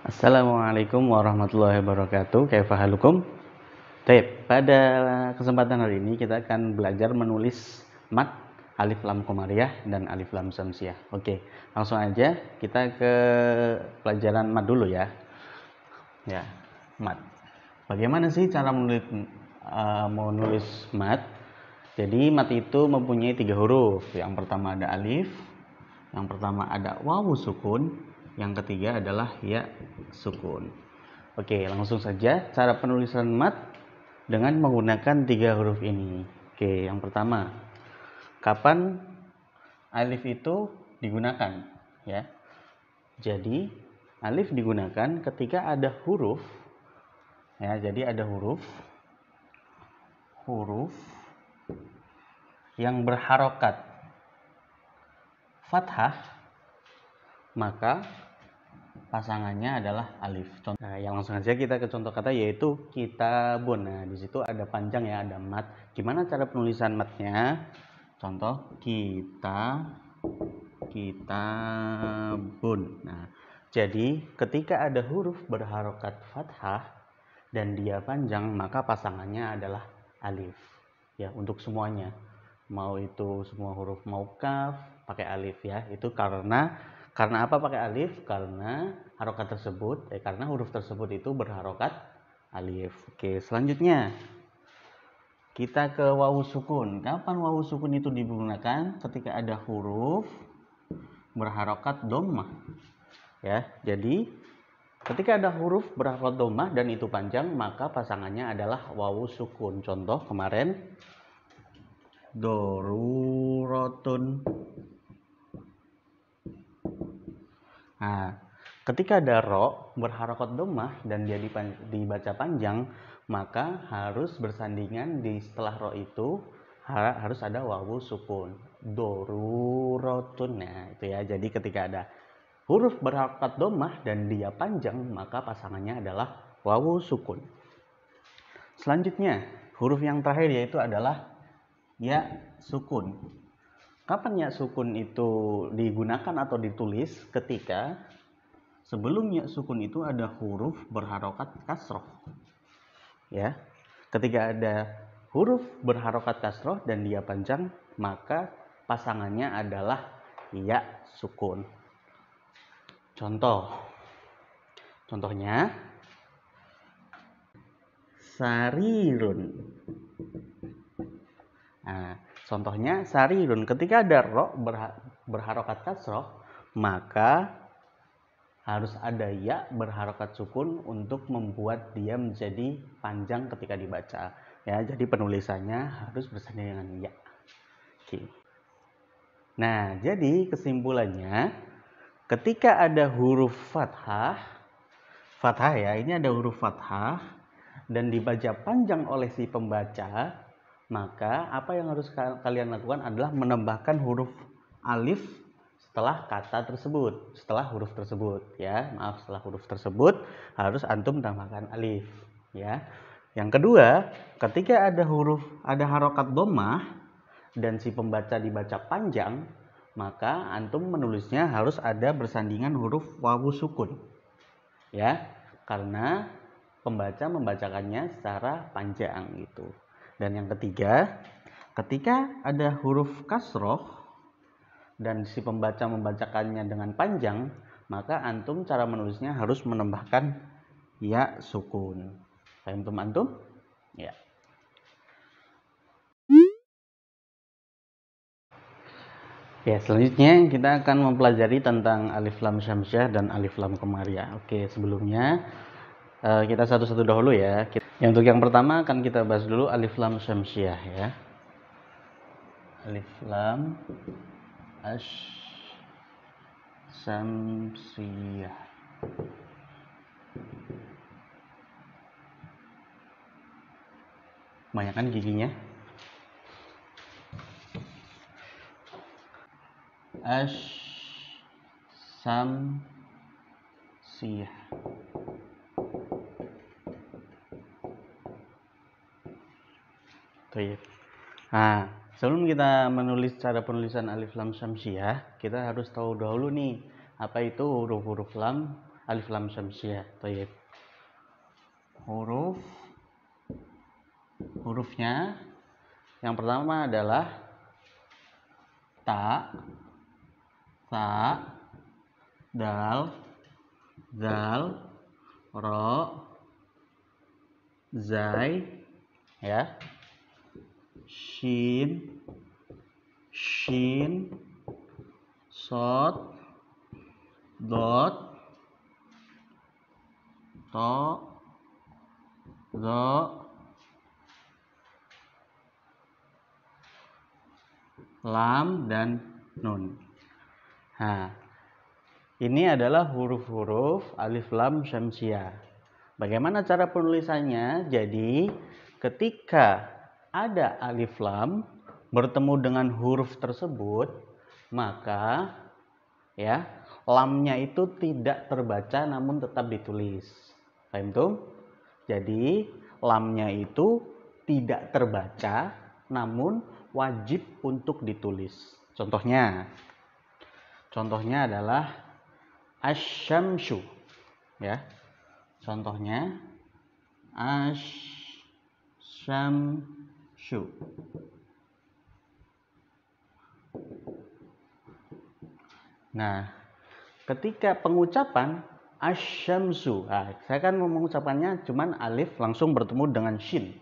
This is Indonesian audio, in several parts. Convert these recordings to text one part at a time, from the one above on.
Assalamualaikum warahmatullahi wabarakatuh. Kaifahalukum? Baik, pada kesempatan hari ini kita akan belajar menulis mat alif lam komariah dan alif lam syamsiah. Oke, langsung aja kita ke pelajaran mat dulu ya. Ya, mat. Bagaimana sih cara menulis mat? Jadi mat itu mempunyai 3 huruf. Yang pertama ada alif, yang pertama ada wawu sukun, yang ketiga adalah ya sukun. Oke, langsung saja cara penulisan mat dengan menggunakan 3 huruf ini. Oke, yang pertama, kapan alif itu digunakan? Ya, jadi alif digunakan ketika ada huruf. Ya, jadi ada huruf yang berharokat fathah, maka pasangannya adalah alif. Nah, yang langsung saja kita ke contoh kata yaitu kitabun. Nah, di situ ada panjang ya, ada mat. Gimana cara penulisan matnya? Contoh kitabun. Nah, jadi ketika ada huruf berharokat fathah dan dia panjang, maka pasangannya adalah alif. Ya, untuk semuanya. Mau itu semua huruf mau kaf pakai alif ya. Itu karena apa pakai alif? Karena karena huruf tersebut itu berharokat alif. Oke, selanjutnya kita ke wawu sukun. Kapan wawu sukun itu digunakan? Ketika ada huruf berharokat dhammah. Ya, jadi ketika ada huruf berharokat dhammah dan itu panjang, maka pasangannya adalah wawu sukun. Contoh kemarin dorurotun. Nah, ketika ada ro berharokat dhammah dan dia dibaca panjang, maka harus bersandingan di setelah ro itu harus ada wawu sukun. Dorurotun. Nah, itu ya. Jadi ketika ada huruf berharokat dhammah dan dia panjang, maka pasangannya adalah wawu sukun. Selanjutnya, huruf yang terakhir yaitu adalah ya sukun. Kapan ya sukun itu digunakan atau ditulis? Ketika sebelum ya sukun itu ada huruf berharokat kasroh. Ya, ketika ada huruf berharokat kasroh dan dia panjang, maka pasangannya adalah ya sukun. Contohnya sarirun. Nah, contohnya sarirun, ketika ada ro berharokat kasroh, maka harus ada ya berharokat sukun untuk membuat dia menjadi panjang ketika dibaca. Ya, jadi penulisannya harus bersanding dengan ya. Oke. Nah, jadi kesimpulannya ketika ada huruf fathah ya, ini ada huruf fathah dan dibaca panjang oleh si pembaca, maka apa yang harus kalian lakukan adalah menambahkan huruf alif setelah kata tersebut, setelah huruf tersebut ya. Setelah huruf tersebut harus antum tambahkan alif ya. Yang kedua, ketika ada harokat dhammah dan si pembaca dibaca panjang, maka antum menulisnya harus ada bersandingan huruf wawu sukun. Ya, karena pembaca membacakannya secara panjang gitu. Dan yang ketiga, ketika ada huruf kasroh dan si pembaca membacakannya dengan panjang, maka antum cara menulisnya harus menambahkan ya sukun. Paham antum? Ya. Ya, selanjutnya kita akan mempelajari tentang alif lam syamsiah dan alif lam komariah. Oke, sebelumnya kita satu-satu dahulu ya. Untuk yang pertama akan kita bahas dulu alif lam syamsiah ya. Alif lam syamsiah. Banyakkan giginya. Syamsiah. Nah, sebelum kita menulis cara penulisan alif lam syamsiah, kita harus tahu dahulu nih apa itu huruf-huruf lam alif lam syamsiah. Baik. Hurufnya yang pertama adalah ta, sa, dal, zal, ro, zai, ya, shin, sod, dot, to, zo, lam, dan nun. Nah, ini adalah huruf-huruf alif lam syamsiah. Bagaimana cara penulisannya? Jadi, ketika ada alif lam bertemu dengan huruf tersebut, maka ya, lamnya itu tidak terbaca namun tetap ditulis. Paham tuh? Jadi, lamnya itu tidak terbaca namun wajib untuk ditulis. Contohnya adalah asyamsu, ya. Contohnya asyamsu. Nah, ketika pengucapan asyamsu, saya kan mengucapannya cuman alif langsung bertemu dengan shin,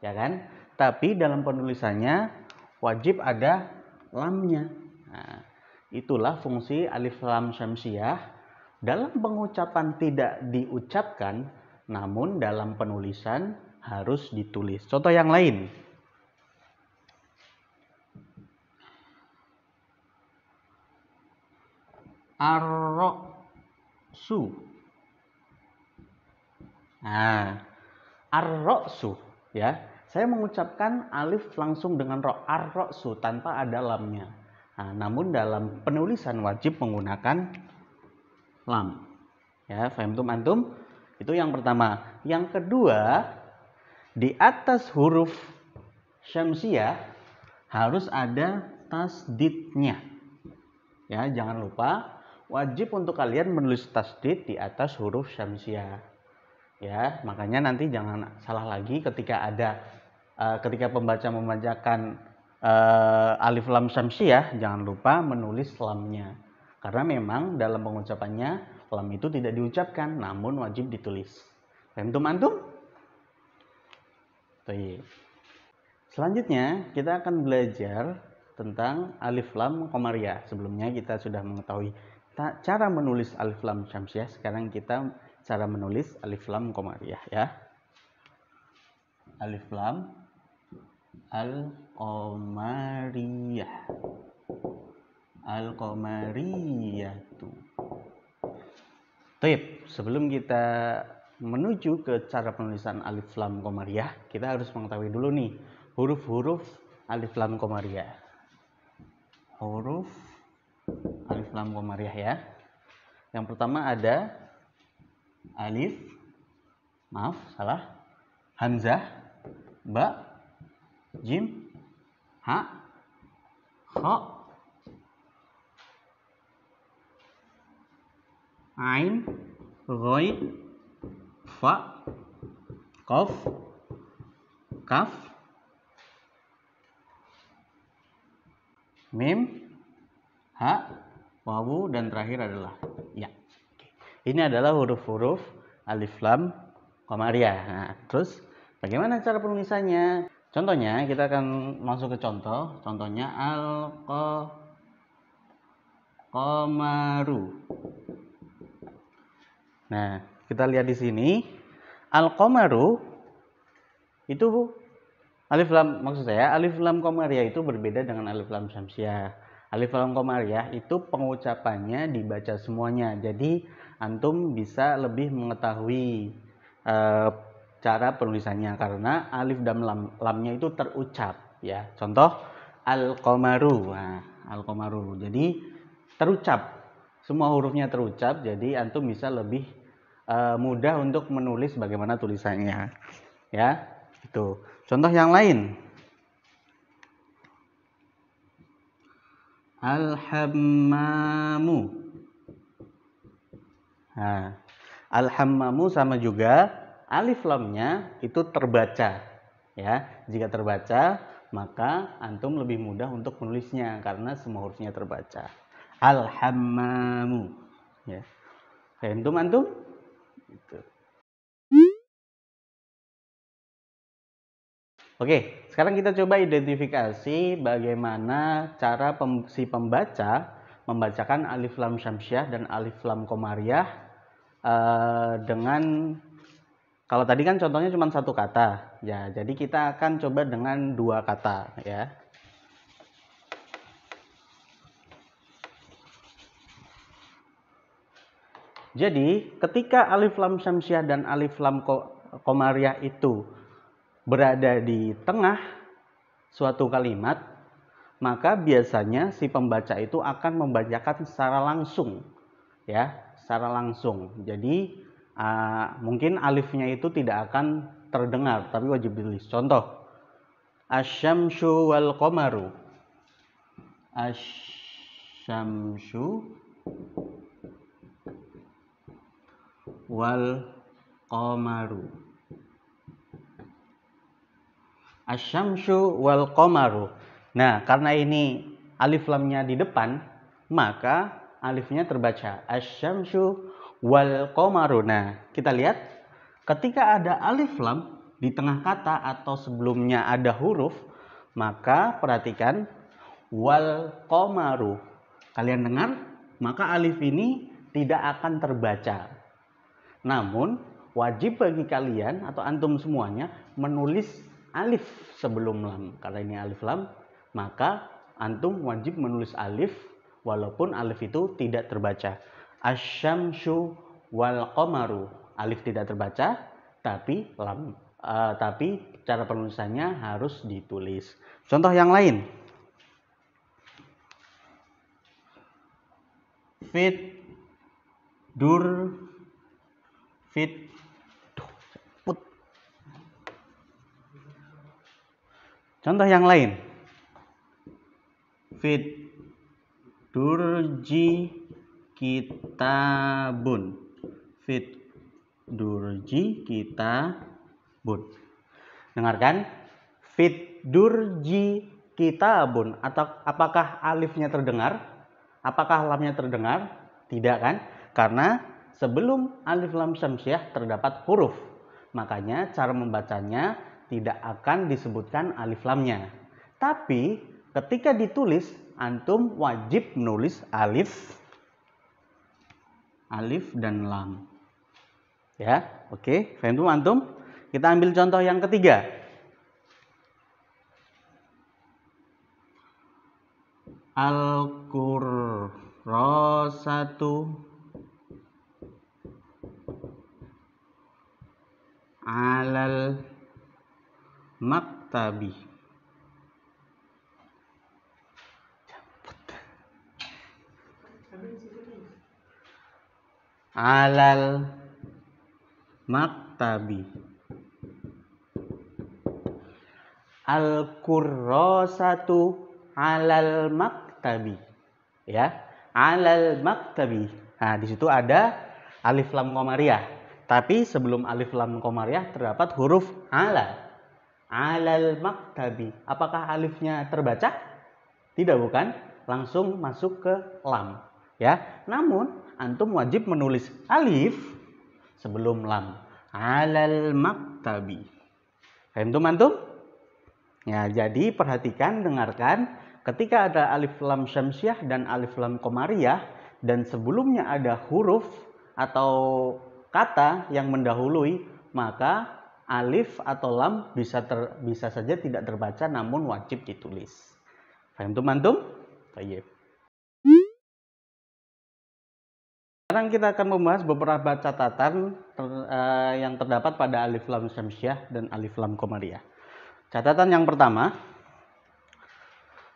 ya kan? Tapi dalam penulisannya wajib ada lamnya. Nah, itulah fungsi alif lam syamsiah. Dalam pengucapan tidak diucapkan, namun dalam penulisan harus ditulis. Contoh yang lain. Ar-ra'su. Nah, ar-ra'su, ya. Saya mengucapkan alif langsung dengan ro, ar-ra'su tanpa ada lamnya. Nah, namun dalam penulisan wajib menggunakan lam. Ya, faham antum? Itu yang pertama. Yang kedua, di atas huruf syamsiah harus ada tasdidnya. Ya, jangan lupa wajib untuk kalian menulis tasdid di atas huruf syamsiah. Ya, makanya nanti jangan salah lagi ketika pembaca membacakan alif lam syamsiah, jangan lupa menulis lamnya. Karena memang dalam pengucapannya lam itu tidak diucapkan, namun wajib ditulis. Antum? Selanjutnya kita akan belajar tentang alif lam qamariyah. Sebelumnya kita sudah mengetahui cara menulis alif lam syamsiah. Sekarang kita cara menulis alif lam qamariyah, ya. Alif lam al-qamariyah. Al-qamariyatu. Sebelum kita menuju ke cara penulisan alif lam qamariyah, kita harus mengetahui dulu nih huruf-huruf alif lam qamariyah. Huruf alif lam qamariyah, ya. Yang pertama ada alif, hamzah, ba, jim, ha, kha, ain, ghain, fa, qaf, kaf, mim, ha, wawu, dan terakhir adalah ya. Ini adalah huruf-huruf alif lam qamariyah. Nah, terus bagaimana cara penulisannya? Contohnya kita akan masuk ke contoh. Contohnya al-qamaru. Nah, kita lihat di sini al-qamaru itu alif lam qamariyah itu berbeda dengan alif lam syamsiah. Alif lam qamariyah itu pengucapannya dibaca semuanya. Jadi antum bisa lebih mengetahui cara penulisannya karena alif dan lamnya itu terucap, ya. Contoh al-qamaru. Nah, al-qamaru. Jadi terucap. Semua hurufnya terucap, jadi antum bisa lebih mudah untuk menulis bagaimana tulisannya, ya. Itu. Contoh yang lain. Al-hammamu. Nah, Al-hammamu sama juga alif lamnya itu terbaca. Ya, jika terbaca maka antum lebih mudah untuk menulisnya karena semua hurufnya terbaca. Al-hammamu. Ya. Antum? Gitu. Oke, sekarang kita coba identifikasi bagaimana cara si pembaca membacakan alif lam syamsiah dan alif lam qamariyah dengan, kalau tadi kan contohnya cuma satu kata, ya. Jadi kita akan coba dengan dua kata, ya. Jadi ketika alif lam syamsiah dan alif lam qamariyah itu berada di tengah suatu kalimat, maka biasanya si pembaca itu akan membacakan secara langsung, ya, secara langsung. Jadi mungkin alifnya itu tidak akan terdengar, tapi wajib ditulis. Contoh, asyamsu wal qamaru. Asyamsu wal qamaru. Asyamsu wal qamaru. Nah, karena ini alif lamnya di depan, maka alifnya terbaca asyamsu wal qamaru. Nah, kita lihat ketika ada alif lam di tengah kata atau sebelumnya ada huruf, maka perhatikan wal qamaru. Kalian dengar? Maka alif ini tidak akan terbaca. Namun, wajib bagi kalian atau antum semuanya menulis alif sebelum lam. Karena ini alif lam, maka antum wajib menulis alif walaupun alif itu tidak terbaca. Asyamsu wal qamaru. Alif tidak terbaca, tapi cara penulisannya harus ditulis. Contoh yang lain. Fit dur fit. Contoh yang lain. Fit durji kitabun. Fit durji kitabun. Dengarkan. Fit durji kitabun. Atau apakah alifnya terdengar? Apakah lamnya terdengar? Tidak kan? Karena sebelum alif lam syamsiah terdapat huruf. Makanya cara membacanya tidak akan disebutkan alif lamnya. Tapi ketika ditulis, antum wajib menulis alif dan lam. Ya, oke. Faham antum? Kita ambil contoh yang ketiga. Al-kurrasatu alal maktabi. Alal maktabi. Al-kurrasatu alal maktabi. Ya, alal maktabi. Nah, di situ ada alif lam qamariyah. Tapi sebelum alif lam qamariyah terdapat huruf ala. Alal maktabi. Apakah alifnya terbaca? Tidak, bukan. Langsung masuk ke lam. Ya, namun antum wajib menulis alif sebelum lam. Alal maktabi. Faham antum? Ya, jadi perhatikan, dengarkan. Ketika ada alif lam syamsiah dan alif lam qamariyah dan sebelumnya ada huruf atau kata yang mendahului, maka alif atau lam bisa saja tidak terbaca namun wajib ditulis. Paham antum? Baik. Sekarang kita akan membahas beberapa catatan yang terdapat pada alif lam syamsiah dan alif lam qamariyah. Catatan yang pertama,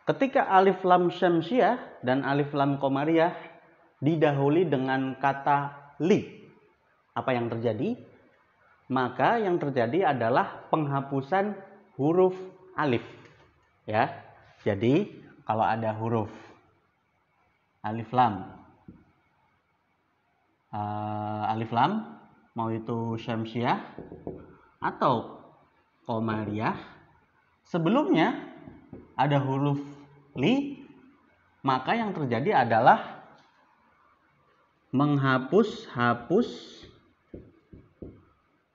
ketika alif lam syamsiah dan alif lam qamariyah didahului dengan kata li, apa yang terjadi? Maka yang terjadi adalah penghapusan huruf alif. Ya. Jadi, kalau ada huruf alif lam mau itu syamsiah atau qamariyah, sebelumnya ada huruf li, maka yang terjadi adalah menghapus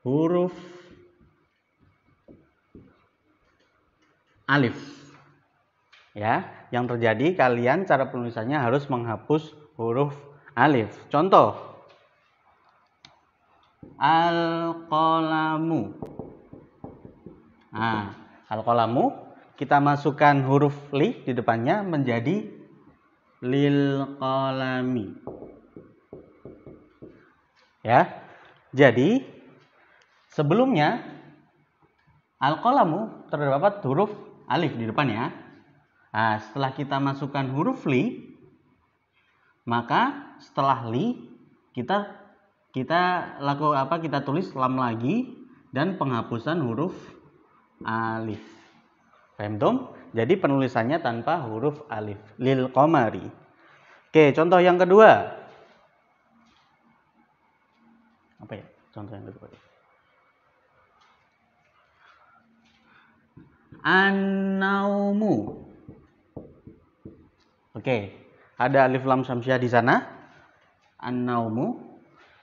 huruf alif. Ya, yang terjadi kalian cara penulisannya harus menghapus huruf alif. Contoh, al-qalamu. Nah, al-qalamu kita masukkan huruf li di depannya menjadi lil qalami. Ya. Jadi sebelumnya al-qalamu terdapat huruf alif di depannya. Nah, setelah kita masukkan huruf li, maka setelah li kita tulis lam lagi dan penghapusan huruf alif. Paham tum? Jadi penulisannya tanpa huruf alif. Lil qamari. Oke, contoh yang kedua. Apa ya? Contoh yang kedua. An-naumu. Oke, ada alif lam syamsiah di sana. An-naumu.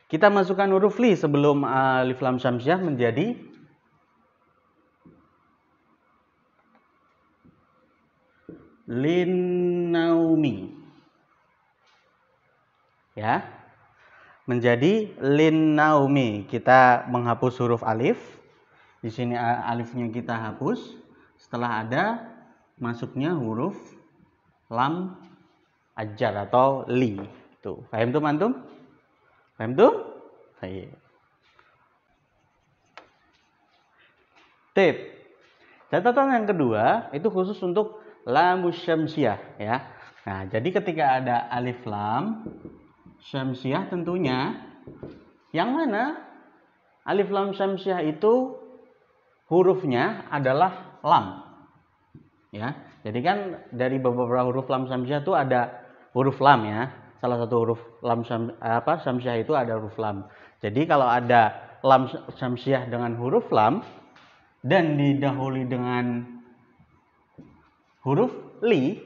Kita masukkan huruf li sebelum alif lam syamsiah menjadi lin-naumi. Ya. Menjadi lin-naumi. Kita menghapus huruf alif. Di sini alifnya kita hapus. Setelah ada masuknya huruf lam ajar atau li. Tuh, paham tuh antum? Paham tuh? Baik. Tip. Catatan yang kedua itu khusus untuk lam syamsiah ya. Nah, jadi ketika ada alif lam syamsiah tentunya yang mana alif lam syamsiah itu hurufnya adalah lam. Ya. Jadi kan dari beberapa huruf lam syamsiah itu ada huruf lam ya. Salah satu huruf lam syamsiah itu ada huruf lam. Jadi kalau ada lam syamsiah dengan huruf lam dan didahului dengan huruf li,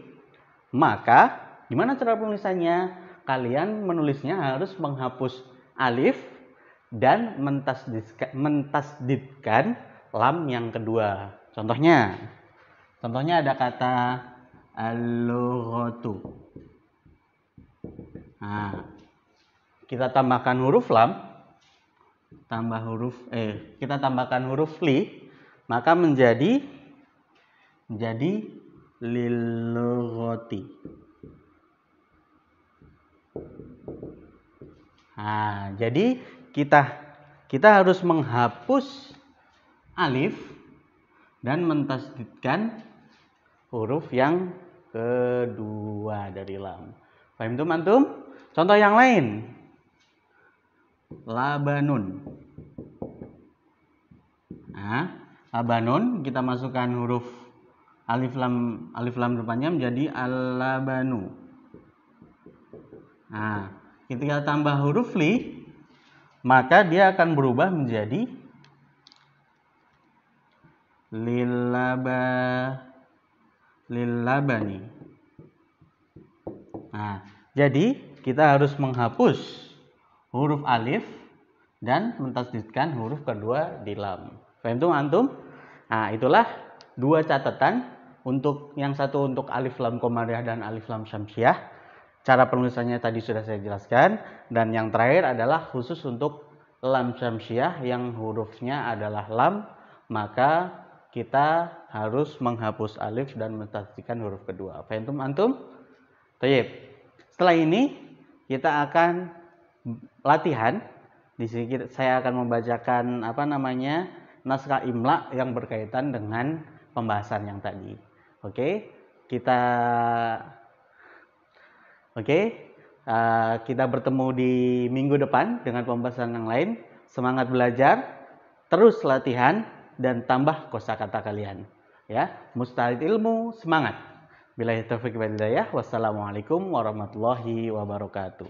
maka gimana cara penulisannya? Kalian menulisnya harus menghapus alif dan mentasdidkan lam yang kedua. Contohnya ada kata al-lughatu. Nah, kita tambahkan huruf lam, kita tambahkan huruf li, maka menjadi lil-lughati. Nah, jadi kita harus menghapus alif dan mentasdidkan huruf yang kedua dari lam. Paham tuh antum? Contoh yang lain. Labanun. Nah, labanun kita masukkan huruf alif lam depannya menjadi al-labanu. Nah, ketika tambah huruf li, maka dia akan berubah menjadi lillabani. Nah, jadi kita harus menghapus huruf alif dan mentasdidkan huruf kedua di lam. Paham tuh antum? Nah, itulah dua catatan untuk yang satu untuk alif lam qamariyah dan alif lam syamsiah. Cara penulisannya tadi sudah saya jelaskan, dan yang terakhir adalah khusus untuk lam syamsiah yang hurufnya adalah lam, maka kita harus menghapus alif dan mentasdidkan huruf kedua. Paham antum? Baik. Setelah ini kita akan latihan. Di sini saya akan membacakan naskah imla yang berkaitan dengan pembahasan yang tadi. Oke, kita bertemu di minggu depan dengan pembahasan yang lain. Semangat belajar, terus latihan dan tambah kosakata kalian. Ya, mustahil ilmu, semangat. Billahi taufiq wal hidayah. Wassalamualaikum warahmatullahi wabarakatuh.